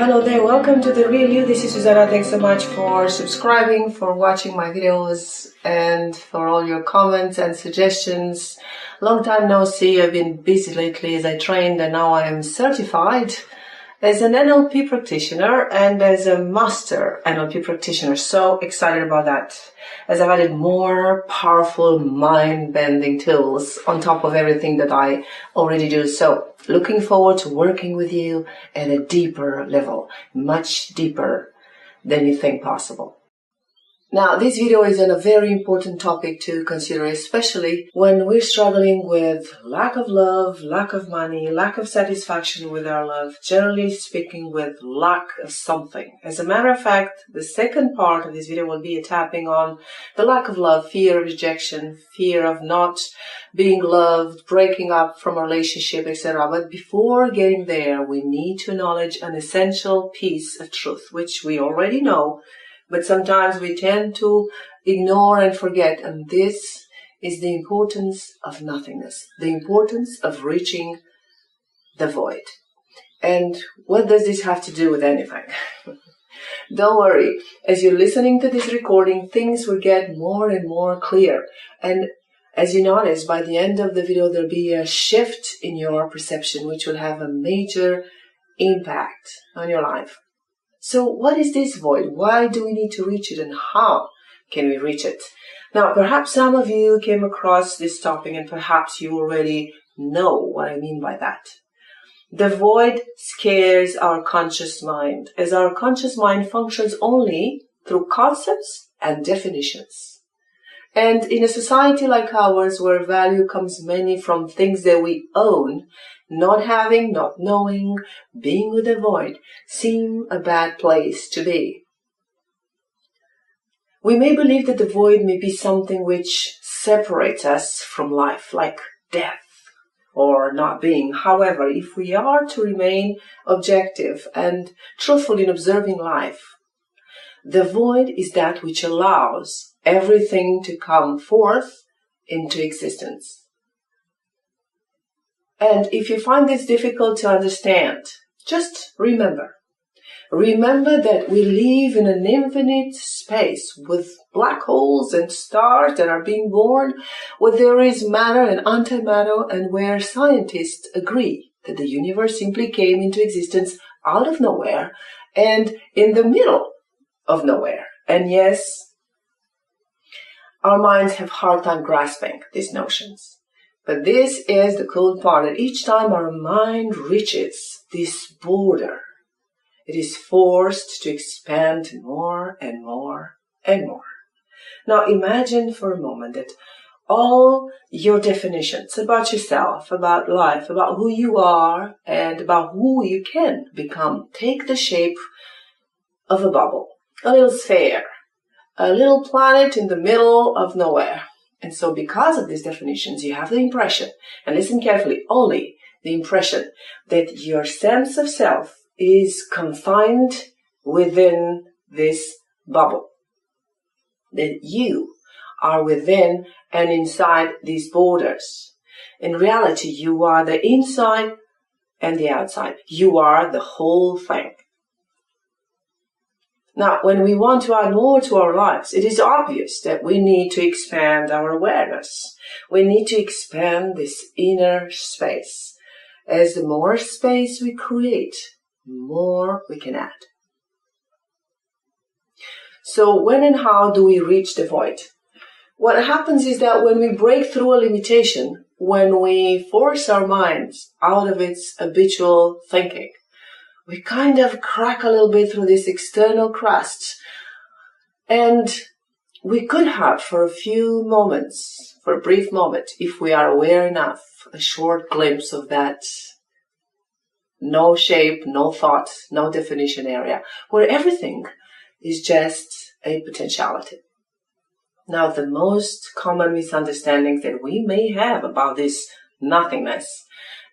Hello there, welcome to The Real You. This is Susanna. Thanks so much for subscribing, for watching my videos, and for all your comments and suggestions. Long time no see. I've been busy lately as I trained, and now I am certified as an NLP practitioner and as a master NLP practitioner. So excited about that, as I've added more powerful mind-bending tools on top of everything that I already do. So looking forward to working with you at a deeper level, much deeper than you think possible. Now, this video is on a very important topic to consider, especially when we're struggling with lack of love, lack of money, lack of satisfaction with our love, generally speaking, with lack of something. As a matter of fact, the second part of this video will be a tapping on the lack of love, fear of rejection, fear of not being loved, breaking up from a relationship, etc. But before getting there, we need to acknowledge an essential piece of truth, which we already know, but sometimes we tend to ignore and forget, and this is the importance of nothingness, the importance of reaching the void. And what does this have to do with anything? Don't worry, as you're listening to this recording, things will get more and more clear. And as you notice, by the end of the video, there'll be a shift in your perception, which will have a major impact on your life. So what is this void? Why do we need to reach it, and how can we reach it? Now, perhaps some of you came across this topic, and perhaps you already know what I mean by that. The void scares our conscious mind, as our conscious mind functions only through concepts and definitions. And in a society like ours, where value comes mainly from things that we own, not having, not knowing, being with the void seem a bad place to be. We may believe that the void may be something which separates us from life, like death or not being. However, if we are to remain objective and truthful in observing life, the void is that which allows everything to come forth into existence. And if you find this difficult to understand, just remember that we live in an infinite space with black holes and stars that are being born, where there is matter and antimatter, and where scientists agree that the universe simply came into existence out of nowhere and in the middle of nowhere. And yes, our minds have a hard time grasping these notions. But this is the cool part, that each time our mind reaches this border, it is forced to expand more and more and more. Now imagine for a moment that all your definitions about yourself, about life, about who you are, and about who you can become take the shape of a bubble, a little sphere, a little planet in the middle of nowhere. And so because of these definitions, you have the impression, and listen carefully, only the impression, that your sense of self is confined within this bubble, that you are within and inside these borders. In reality, you are the inside and the outside. You are the whole thing. Now, when we want to add more to our lives, it is obvious that we need to expand our awareness. We need to expand this inner space. As the more space we create, more we can add. So when and how do we reach the void? What happens is that when we break through a limitation, when we force our minds out of its habitual thinking, we kind of crack a little bit through this external crust, and we could have for a few moments, for a brief moment, if we are aware enough, a short glimpse of that no shape, no thought, no definition area, where everything is just a potentiality. Now, the most common misunderstandings that we may have about this nothingness,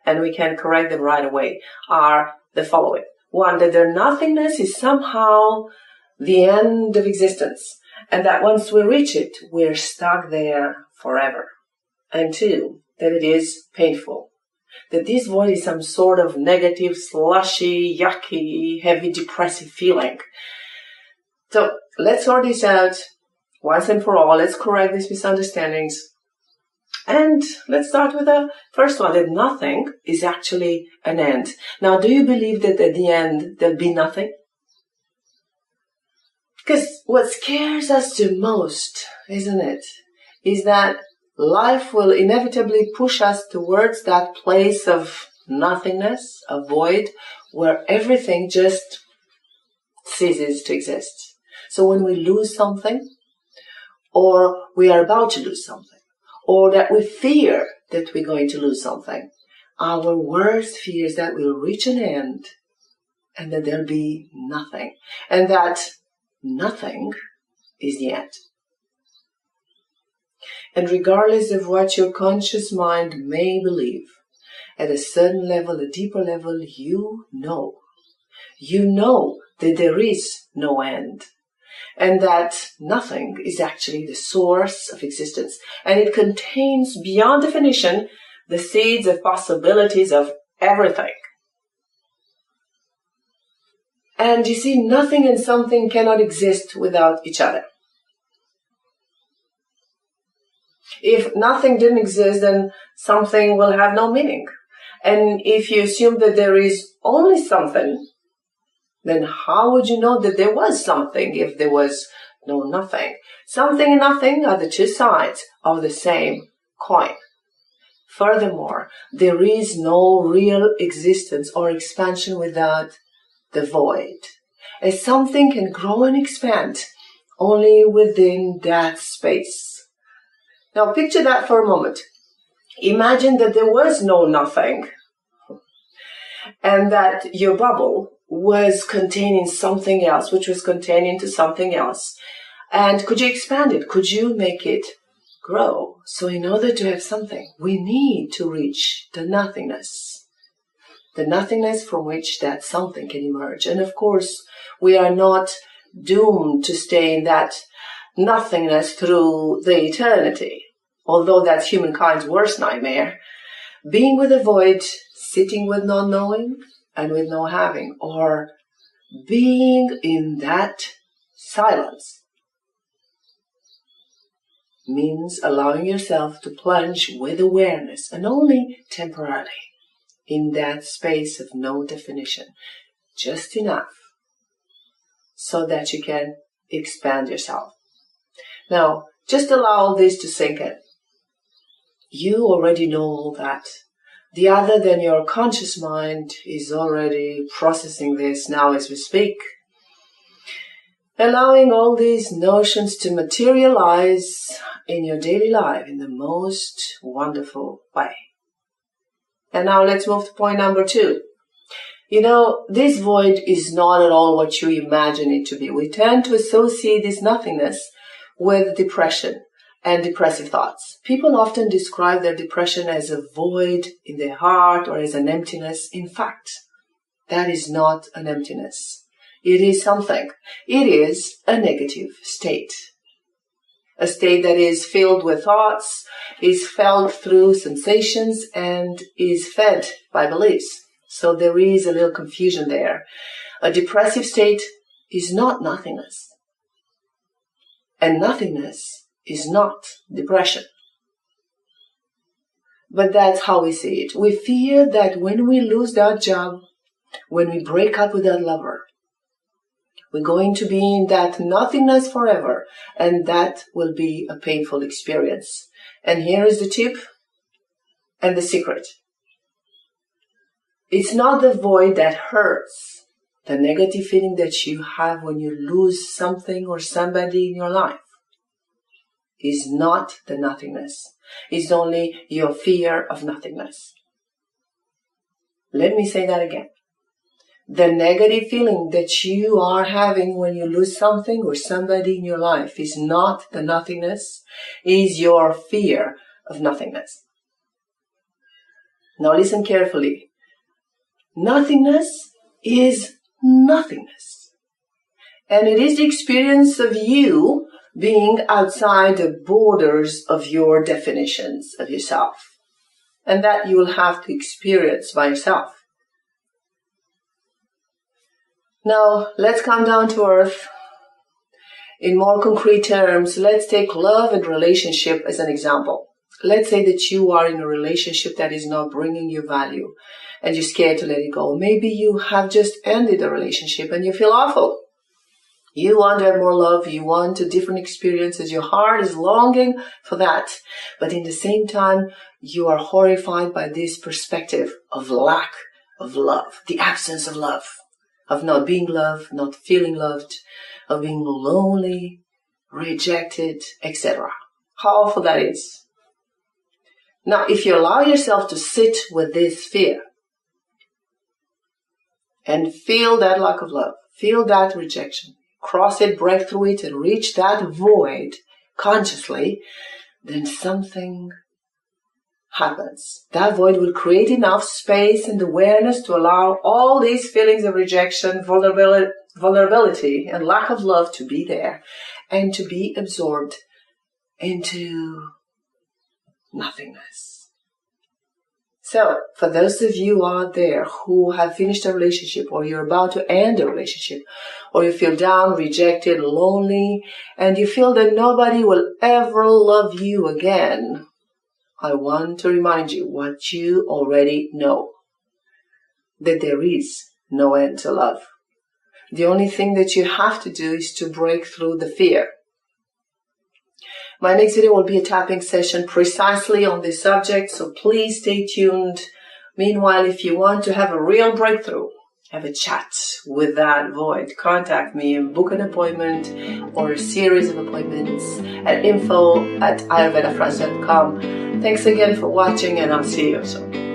and we can correct them right away, are the following. One, that their nothingness is somehow the end of existence, and that once we reach it, we're stuck there forever. And two, that it is painful. that this void is some sort of negative, slushy, yucky, heavy, depressive feeling. So let's sort this out once and for all. Let's correct these misunderstandings. And let's start with the first one, that nothing is actually an end. Now, do you believe that at the end there'll be nothing? Because what scares us the most, isn't it, is that life will inevitably push us towards that place of nothingness, a void, where everything just ceases to exist. So when we lose something, or we are about to lose something, or that we fear that we're going to lose something, our worst fear is that we'll reach an end and that there'll be nothing. And that nothing is the end. And regardless of what your conscious mind may believe, at a certain level, a deeper level, you know that there is no end. And that nothing is actually the source of existence. And it contains, beyond definition, the seeds of possibilities of everything. And you see, nothing and something cannot exist without each other. If nothing didn't exist, then something will have no meaning. And if you assume that there is only something, then how would you know that there was something if there was no nothing? Something and nothing are the two sides of the same coin. Furthermore, there is no real existence or expansion without the void, as something can grow and expand only within that space. Now picture that for a moment. Imagine that there was no nothing, and that your bubble was containing something else, which was containing to something else. And could you expand it? Could you make it grow? So in order to have something, we need to reach the nothingness from which that something can emerge. And of course, we are not doomed to stay in that nothingness through the eternity, although that's humankind's worst nightmare. Being with the void, sitting with not knowing and with no having, or being in that silence, means allowing yourself to plunge with awareness, and only temporarily, in that space of no definition, just enough so that you can expand yourself. Now, just allow this to sink in. You already know all that. The other than your conscious mind is already processing this now as we speak, allowing all these notions to materialize in your daily life in the most wonderful way. And now let's move to point number 2. You know, this void is not at all what you imagine it to be. We tend to associate this nothingness with depression and depressive thoughts. People often describe their depression as a void in their heart or as an emptiness. In fact, that is not an emptiness. It is something. It is a negative state. A state that is filled with thoughts, is felt through sensations, and is fed by beliefs. So there is a little confusion there. A depressive state is not nothingness. And nothingness is not depression. But that's how we see it. We fear that when we lose that job, when we break up with that lover, we're going to be in that nothingness forever, and that will be a painful experience. And here is the tip and the secret. It's not the void that hurts, the negative feeling that you have when you lose something or somebody in your life is not the nothingness. It's only your fear of nothingness. Let me say that again. The negative feeling that you are having when you lose something or somebody in your life is not the nothingness, is your fear of nothingness. Now listen carefully. Nothingness is nothingness. And it is the experience of you being outside the borders of your definitions of yourself. and that you will have to experience by yourself. Now, let's come down to earth. In more concrete terms, let's take love and relationship as an example. Let's say that you are in a relationship that is not bringing you value and you're scared to let it go. Maybe you have just ended a relationship and you feel awful. You want to have more love, you want a different experiences, your heart is longing for that. But in the same time, you are horrified by this perspective of lack of love, the absence of love, of not being loved, not feeling loved, of being lonely, rejected, etc. How awful that is. Now, if you allow yourself to sit with this fear and feel that lack of love, feel that rejection, cross it, break through it, and reach that void consciously, then something happens. That void will create enough space and awareness to allow all these feelings of rejection, vulnerability, and lack of love to be there and to be absorbed into nothingness. So, for those of you out there who have finished a relationship, or you're about to end a relationship, or you feel down, rejected, lonely, and you feel that nobody will ever love you again, I want to remind you what you already know, that there is no end to love. The only thing that you have to do is to break through the fear. My next video will be a tapping session precisely on this subject, so please stay tuned. Meanwhile, if you want to have a real breakthrough, have a chat with that void, contact me and book an appointment or a series of appointments at info@ayurvedafrance.com. Thanks again for watching, and I'll see you soon.